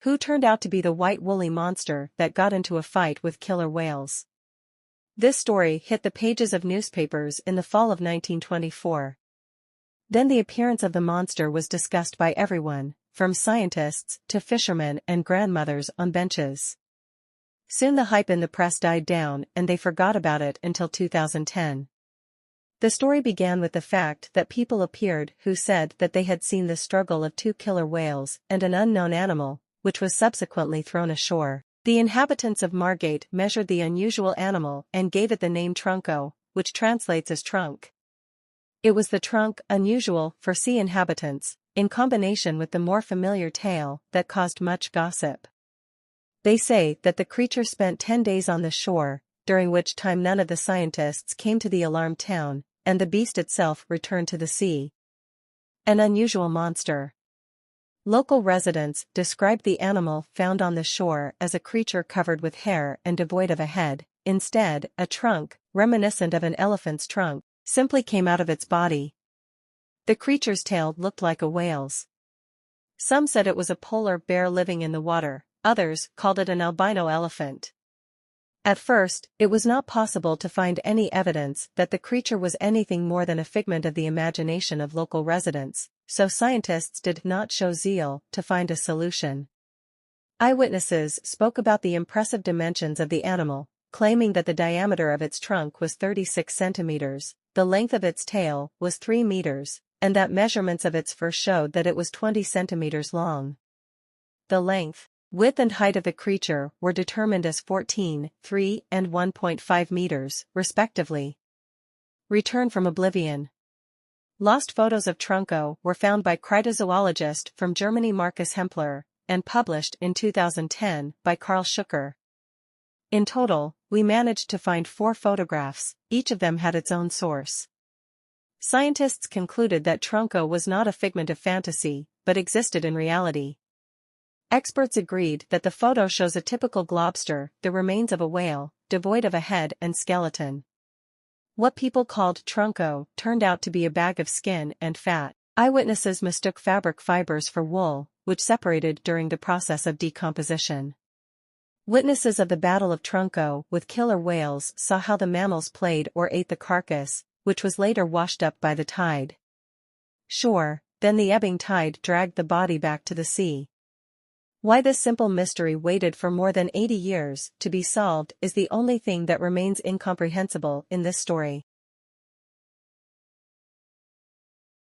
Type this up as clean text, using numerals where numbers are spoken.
who turned out to be the white woolly monster that got into a fight with killer whales. This story hit the pages of newspapers in the fall of 1924. Then the appearance of the monster was discussed by everyone, from scientists to fishermen and grandmothers on benches. Soon the hype in the press died down and they forgot about it until 2010. The story began with the fact that people appeared who said that they had seen the struggle of two killer whales and an unknown animal, which was subsequently thrown ashore. The inhabitants of Margate measured the unusual animal and gave it the name Trunco, which translates as trunk. It was the trunk, unusual for sea inhabitants, in combination with the more familiar tail, that caused much gossip. They say that the creature spent 10 days on the shore, during which time none of the scientists came to the alarmed town, and the beast itself returned to the sea. An unusual monster. Local residents described the animal found on the shore as a creature covered with hair and devoid of a head. Instead, a trunk, reminiscent of an elephant's trunk, simply came out of its body. The creature's tail looked like a whale's. Some said it was a polar bear living in the water, others called it an albino elephant. At first, it was not possible to find any evidence that the creature was anything more than a figment of the imagination of local residents, so scientists did not show zeal to find a solution. Eyewitnesses spoke about the impressive dimensions of the animal, claiming that the diameter of its trunk was 36 centimeters, the length of its tail was 3 meters, and that measurements of its fur showed that it was 20 centimeters long. The length, width and height of the creature were determined as 14, 3, and 1.5 meters, respectively. Return from oblivion. Lost photos of Trunco were found by cryozoologist from Germany Markus Hempler, and published in 2010 by Karl Schucker. In total, we managed to find 4 photographs, each of them had its own source. Scientists concluded that Trunco was not a figment of fantasy, but existed in reality. Experts agreed that the photo shows a typical globster, the remains of a whale, devoid of a head and skeleton. What people called Trunco turned out to be a bag of skin and fat. Eyewitnesses mistook fabric fibers for wool, which separated during the process of decomposition. Witnesses of the Battle of Trunco with killer whales saw how the mammals played or ate the carcass, which was later washed up by the tide. Sure, then the ebbing tide dragged the body back to the sea. Why this simple mystery waited for more than 80 years to be solved is the only thing that remains incomprehensible in this story.